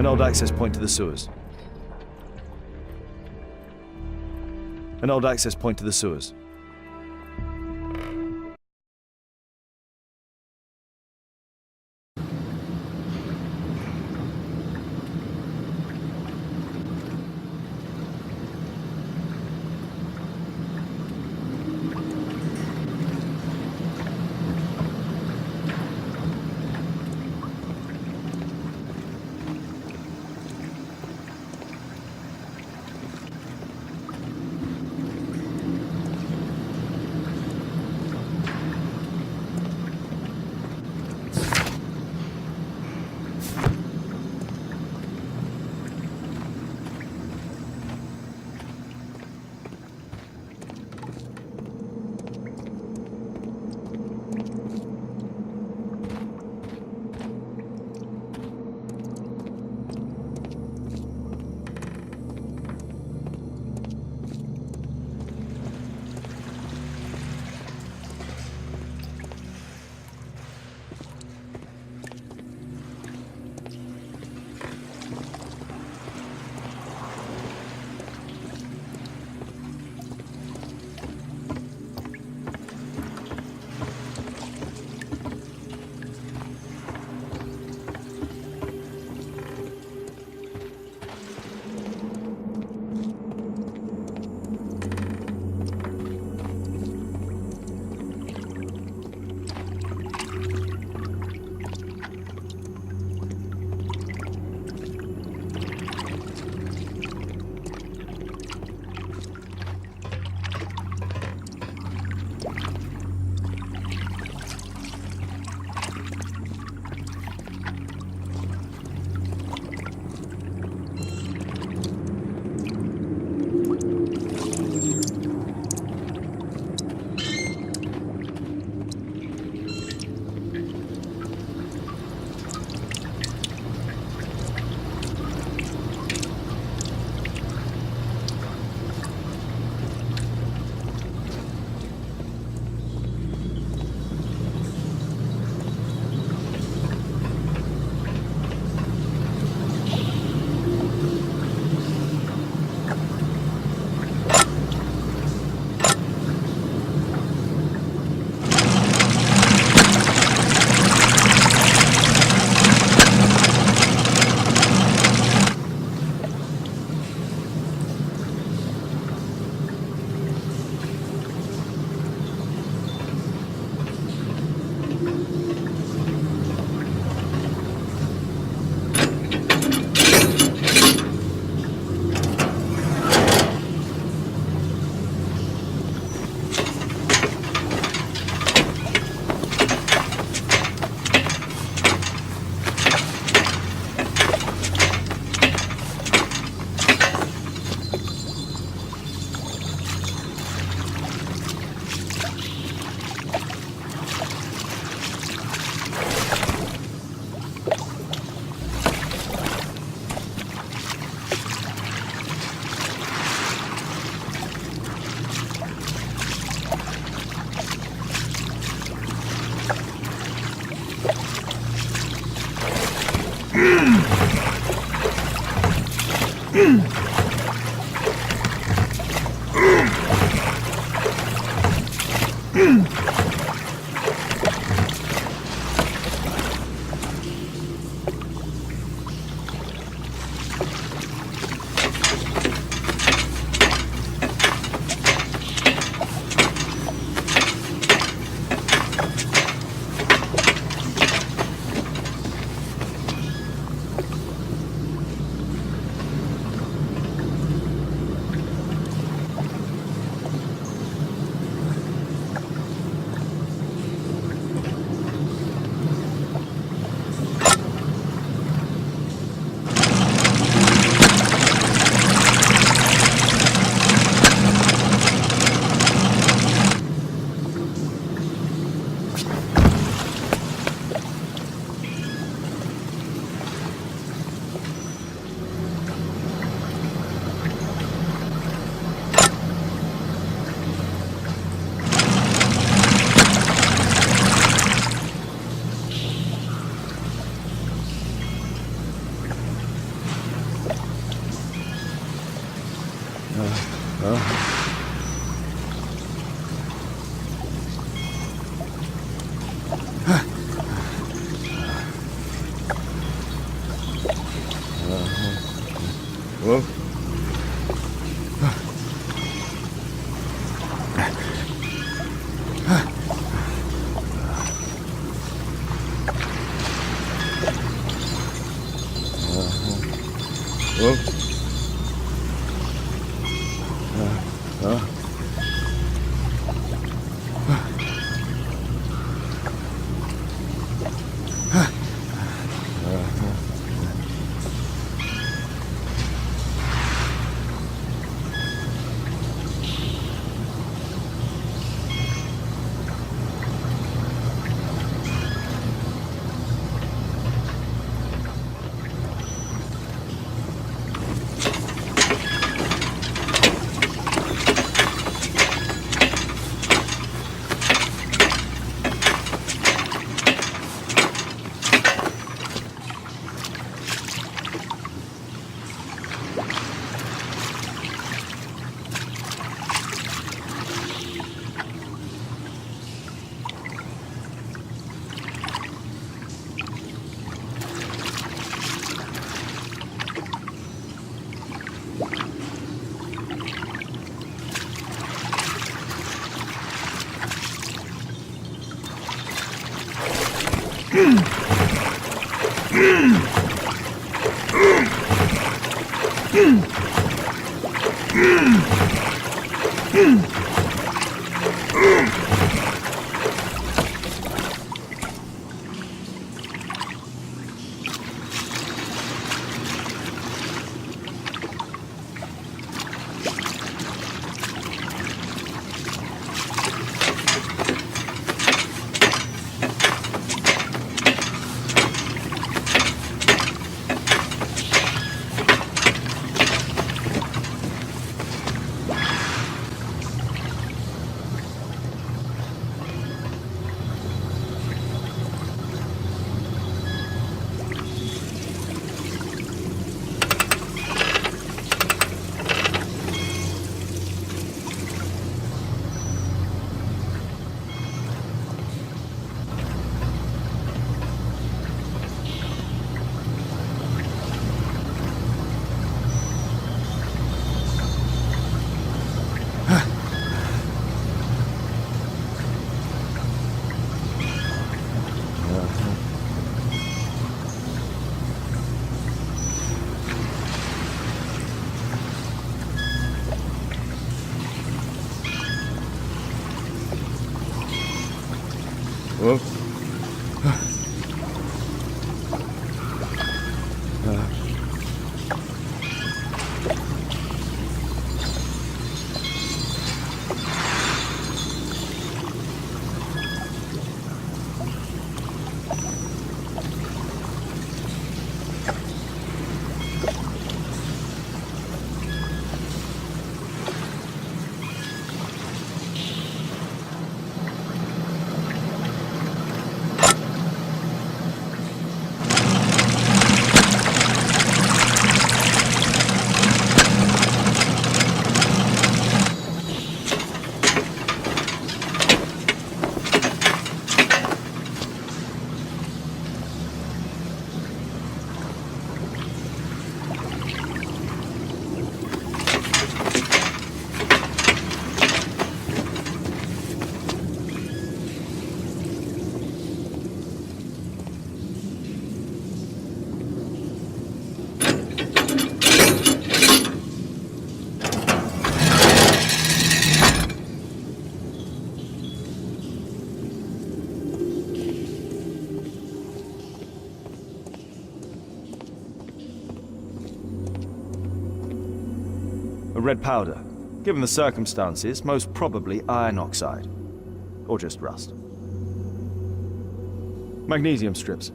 An old access point to the sewers. An old access point to the sewers. Red powder. Given the circumstances, most probably iron oxide. Or just rust. Magnesium strips.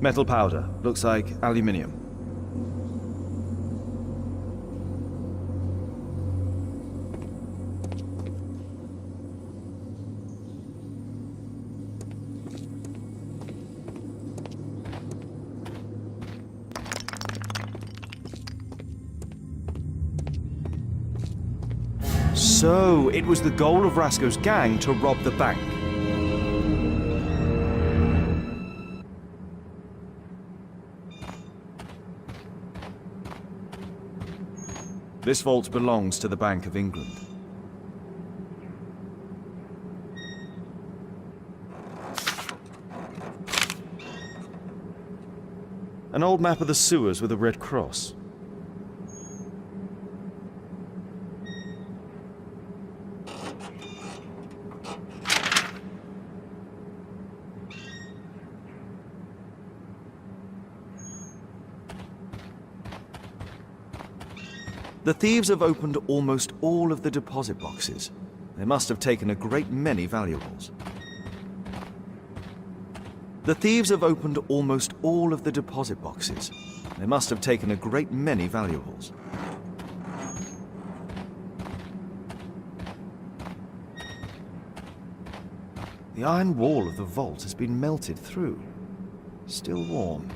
Metal powder. Looks like aluminium. So, it was the goal of Rasko's gang to rob the bank. This vault belongs to the Bank of England. An old map of the sewers with a red cross. The thieves have opened almost all of the deposit boxes. They must have taken a great many valuables. The thieves have opened almost all of the deposit boxes. They must have taken a great many valuables. The iron wall of the vault has been melted through. Still warm.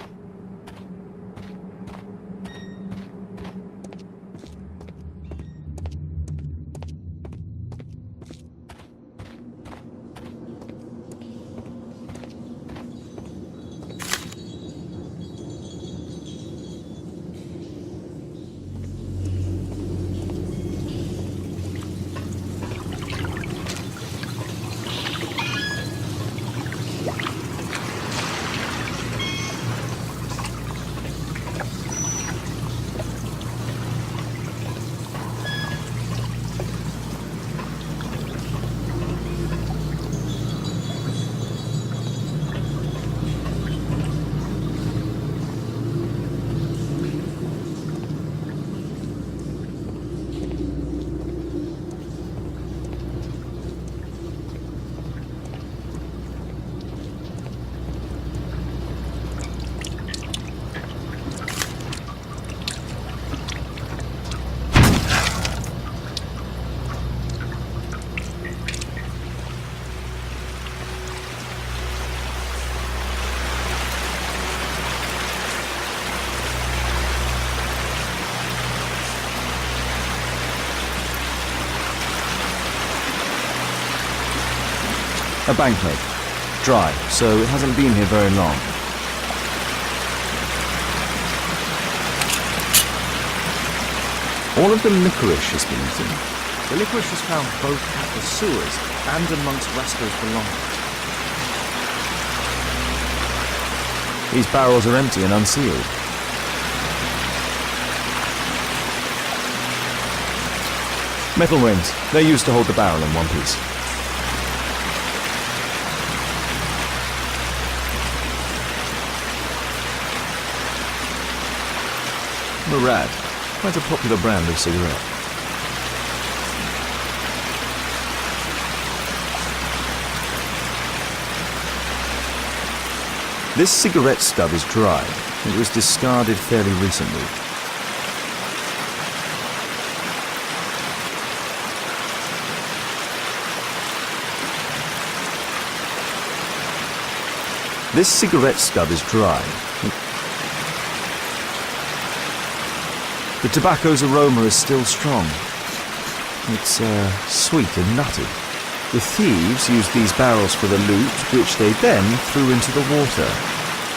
A banknote. Dry, so it hasn't been here very long. All of the licorice has been eaten. The licorice was found both at the sewers and amongst Rasko's belongings. These barrels are empty and unsealed. Metal rings. They're used to hold the barrel in one piece. Murad, quite a popular brand of cigarette. This cigarette stub is dry. It was discarded fairly recently. This cigarette stub is dry. The tobacco's aroma is still strong. It's sweet and nutty. The thieves used these barrels for the loot, which they then threw into the water.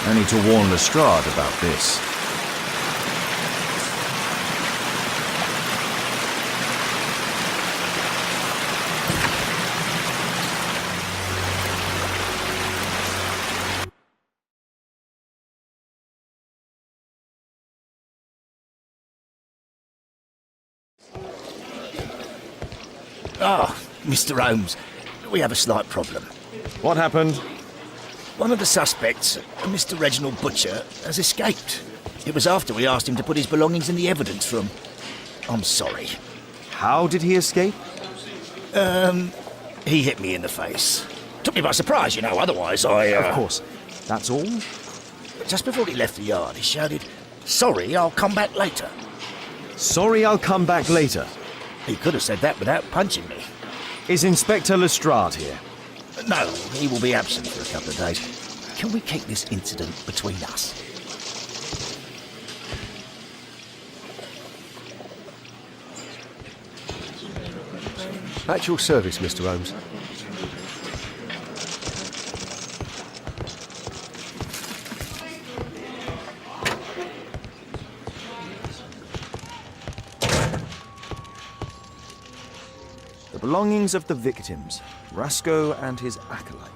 I need to warn Lestrade about this. Ah, Mr. Holmes, we have a slight problem. What happened? One of the suspects, Mr. Reginald Butcher, has escaped. It was after we asked him to put his belongings in the evidence room. I'm sorry. How did he escape? He hit me in the face. Took me by surprise, you know, otherwise I... Of course. That's all? Just before he left the yard, he shouted, "Sorry, I'll come back later." Sorry, I'll come back later. He could have said that without punching me. Is Inspector Lestrade here? No, he will be absent for a couple of days. Can we keep this incident between us? At your service, Mr. Holmes. The belongings of the victims, Rasko and his acolyte.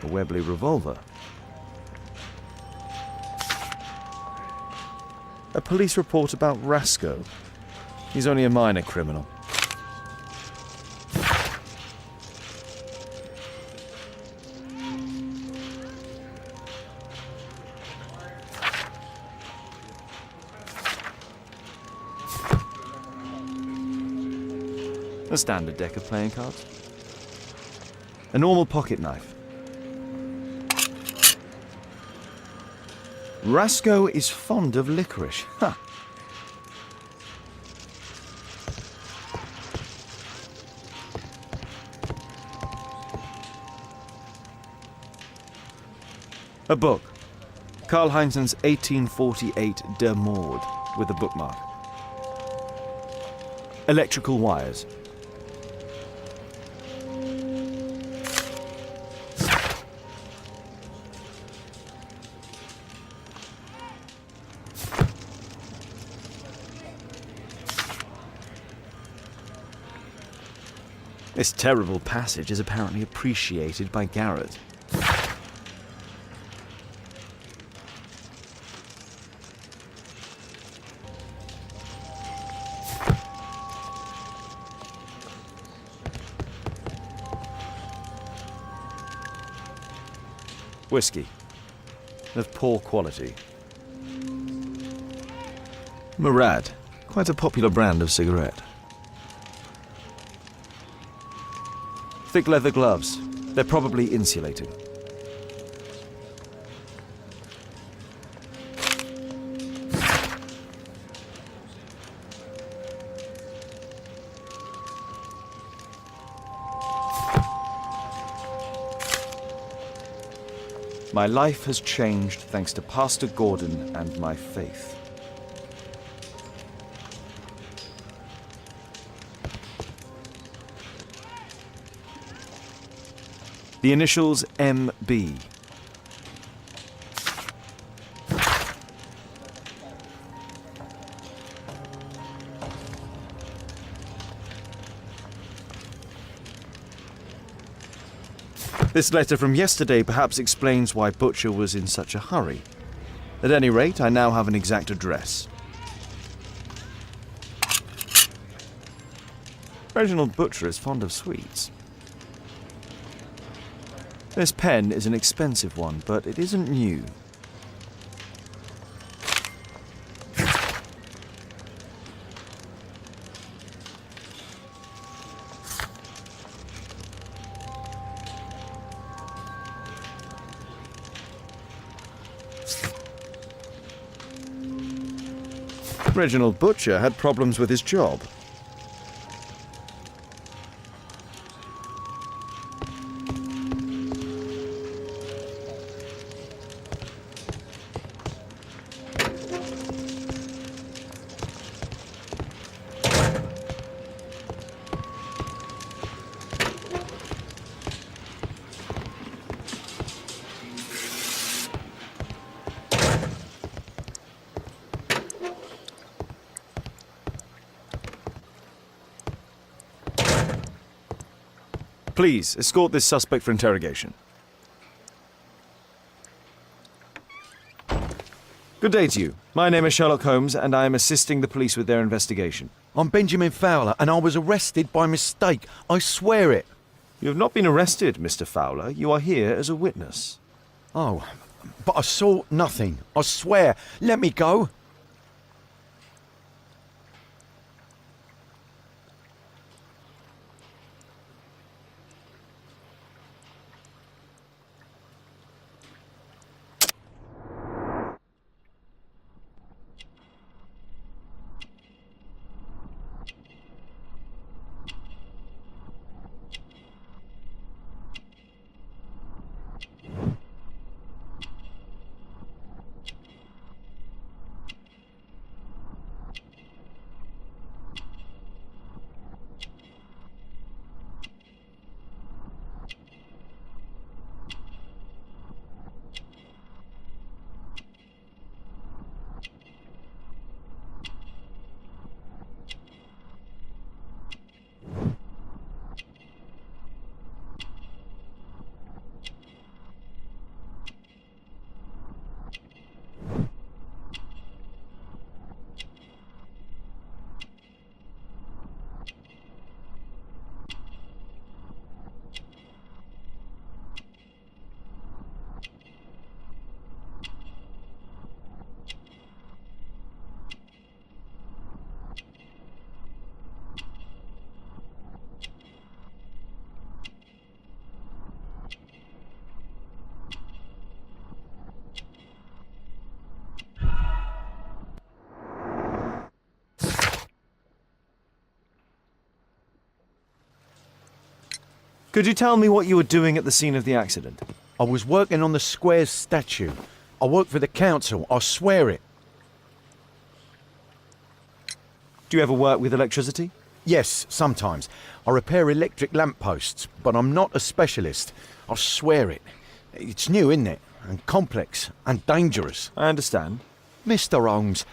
A Webley revolver. A police report about Rasco. He's only a minor criminal. A standard deck of playing cards. A normal pocket knife. Rasco is fond of licorice. Huh. A book. Karl Heinzen's 1848 Der Mord, with a bookmark. Electrical wires. This terrible passage is apparently appreciated by Garrett. Whiskey. Of poor quality. Murad. Quite a popular brand of cigarette. Thick leather gloves. They're probably insulated. My life has changed thanks to Pastor Gordon and my faith. The initials MB. This letter from yesterday perhaps explains why Butcher was in such a hurry. At any rate, I now have an exact address. Reginald Butcher is fond of sweets. This pen is an expensive one, but it isn't new. Reginald Butcher had problems with his job. Please, escort this suspect for interrogation. Good day to you. My name is Sherlock Holmes, and I am assisting the police with their investigation. I'm Benjamin Fowler, and I was arrested by mistake. I swear it. You have not been arrested, Mr. Fowler. You are here as a witness. Oh, but I saw nothing. I swear. Let me go. Could you tell me what you were doing at the scene of the accident? I was working on the square's statue. I work for the council, I swear it. Do you ever work with electricity? Yes, sometimes. I repair electric lampposts, but I'm not a specialist. I swear it. It's new, isn't it? And complex and dangerous. I understand. Mr. Holmes,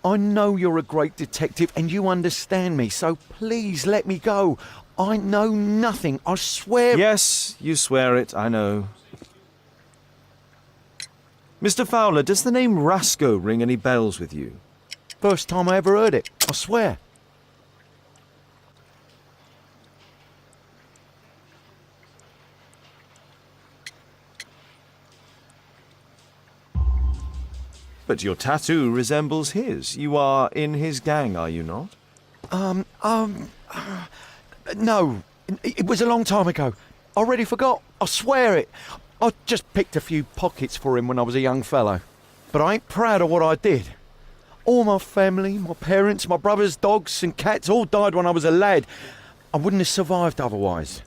I know you're a great detective and you understand me, so please let me go. I know nothing, I swear. Yes, you swear it, I know. Mr. Fowler, does the name Rasco ring any bells with you? First time I ever heard it, I swear. But your tattoo resembles his. You are in his gang, are you not? No, it was a long time ago. I already forgot, I swear it. I just picked a few pockets for him when I was a young fellow. But I ain't proud of what I did. All my family, my parents, my brothers, dogs and cats all died when I was a lad. I wouldn't have survived otherwise.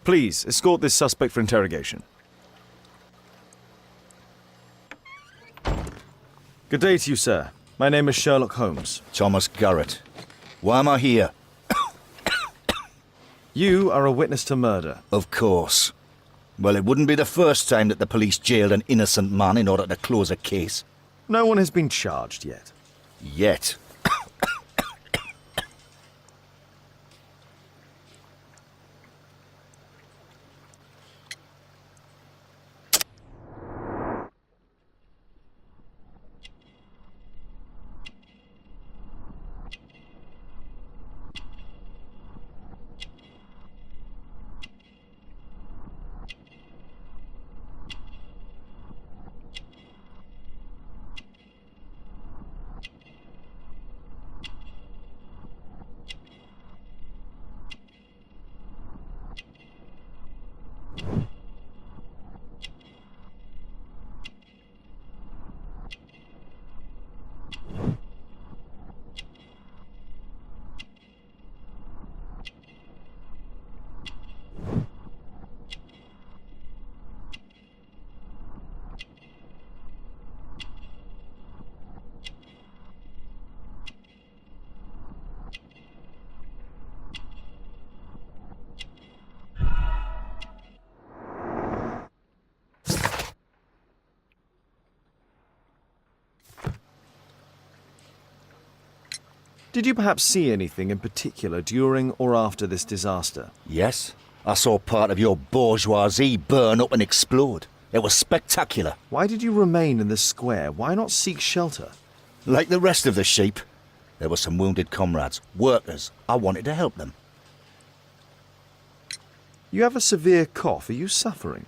Please, escort this suspect for interrogation. Good day to you, sir. My name is Sherlock Holmes. Thomas Garrett. Why am I here? You are a witness to murder. Of course. Well, it wouldn't be the first time that the police jailed an innocent man in order to close a case. No one has been charged yet. Yet. Did you perhaps see anything in particular during or after this disaster? Yes, I saw part of your bourgeoisie burn up and explode. It was spectacular. Why did you remain in the square? Why not seek shelter? Like the rest of the sheep, there were some wounded comrades, workers. I wanted to help them. You have a severe cough. Are you suffering?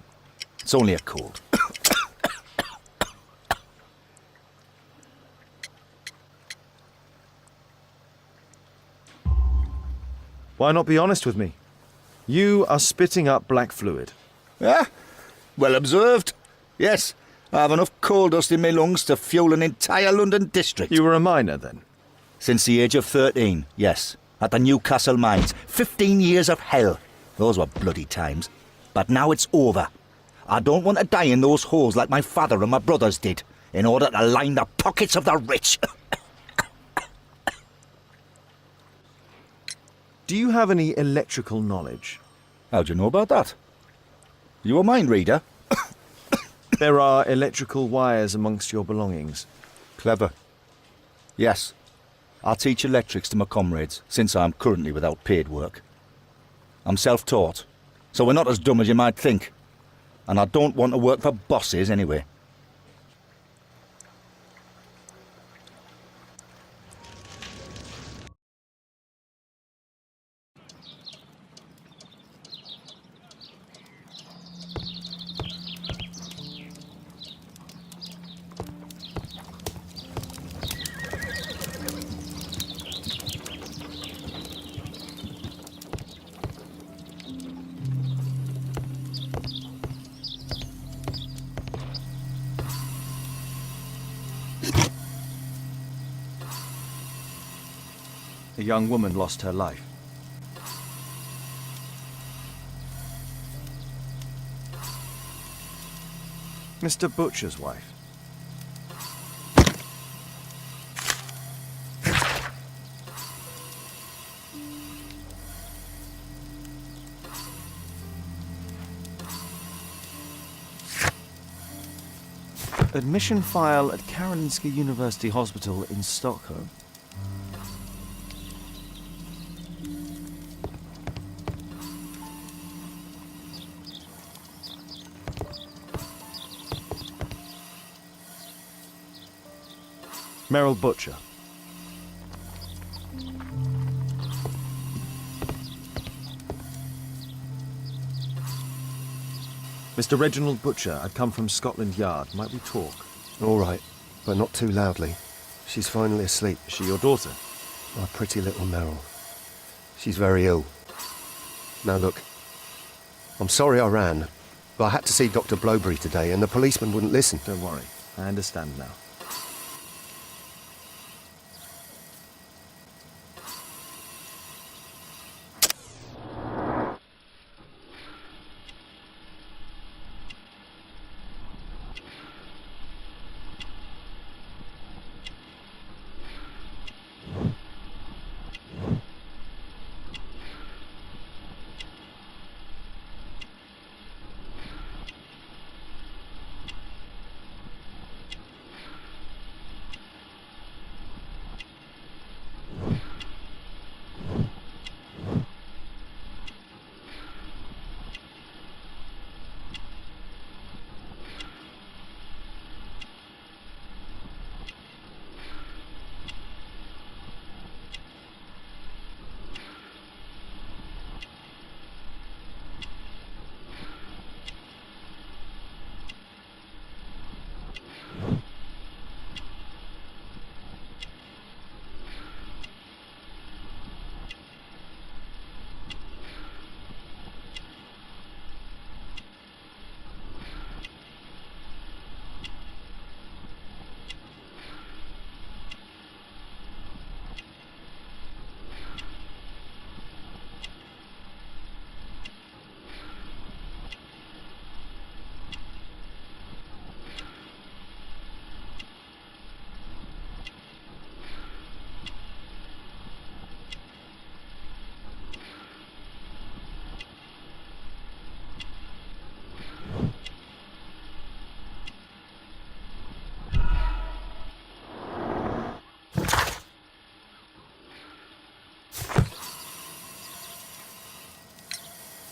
It's only a cold. Why not be honest with me? You are spitting up black fluid. Ah, well observed. Yes, I have enough coal dust in my lungs to fuel an entire London district. You were a miner then? Since the age of 13, yes. At the Newcastle mines. 15 years of hell. Those were bloody times. But now it's over. I don't want to die in those holes like my father and my brothers did, in order to line the pockets of the rich. Do you have any electrical knowledge? How'd you know about that? You a mind reader? There are electrical wires amongst your belongings. Clever. Yes. I teach electrics to my comrades, since I'm currently without paid work. I'm self-taught, so we're not as dumb as you might think. And I don't want to work for bosses anyway. A young woman lost her life. Mr. Butcher's wife. Admission file at Karolinska University Hospital in Stockholm. Merrill Butcher. Mr. Reginald Butcher, I'd come from Scotland Yard. Might we talk? All right, but not too loudly. She's finally asleep. Is she your daughter? My pretty little Merrill. She's very ill. Now look, I'm sorry I ran, but I had to see Dr. Blowberry today and the policeman wouldn't listen. Don't worry. I understand now.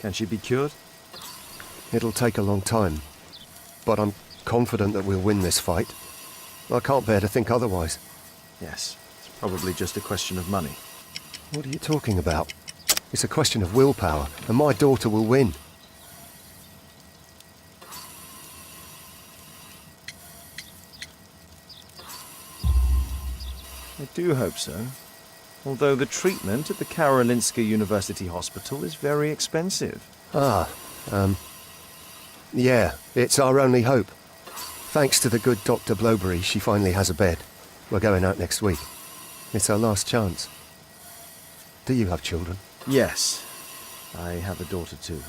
Can she be cured? It'll take a long time, but I'm confident that we'll win this fight. I can't bear to think otherwise. Yes. It's probably just a question of money. What are you talking about? It's a question of willpower, and my daughter will win. I do hope so. Although the treatment at the Karolinska University Hospital is very expensive. Yeah, it's our only hope. Thanks to the good Dr. Blowberry, she finally has a bed. We're going out next week. It's our last chance. Do you have children? Yes. I have a daughter too.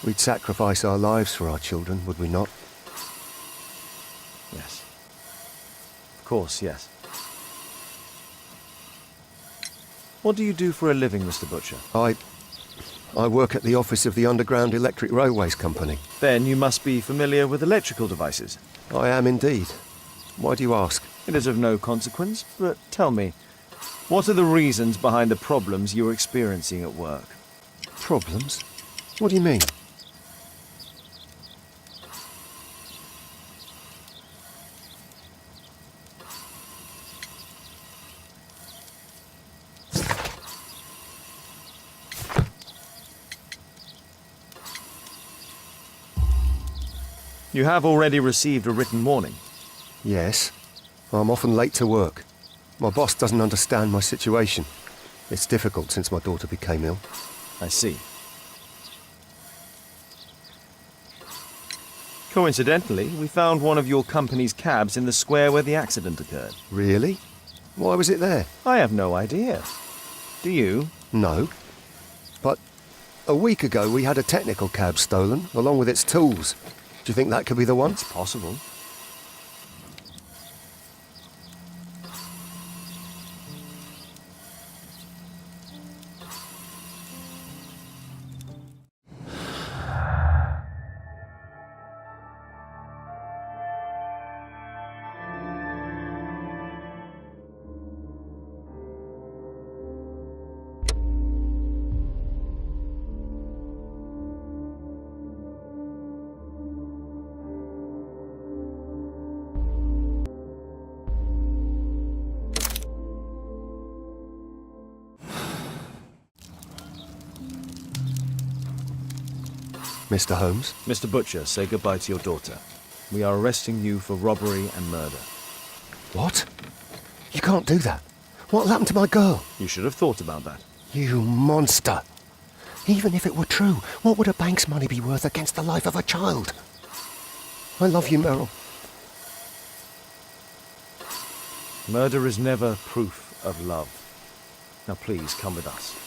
We'd sacrifice our lives for our children, would we not? Yes. Of course, yes. What do you do for a living, Mr. Butcher? I work at the office of the Underground Electric Railways Company. Then you must be familiar with electrical devices. I am indeed. Why do you ask? It is of no consequence, but tell me, what are the reasons behind the problems you're experiencing at work? Problems? What do you mean? You have already received a written warning. Yes. I'm often late to work. My boss doesn't understand my situation. It's difficult since my daughter became ill. I see. Coincidentally, we found one of your company's cabs in the square where the accident occurred. Really? Why was it there? I have no idea. Do you? No. But a week ago we had a technical cab stolen, along with its tools. Do you think that could be the one? It's possible. Mr. Holmes? Mr. Butcher, say goodbye to your daughter. We are arresting you for robbery and murder. What? You can't do that. What'll happen to my girl? You should have thought about that. You monster! Even if it were true, what would a bank's money be worth against the life of a child? I love you, Meryl. Murder is never proof of love. Now please, come with us.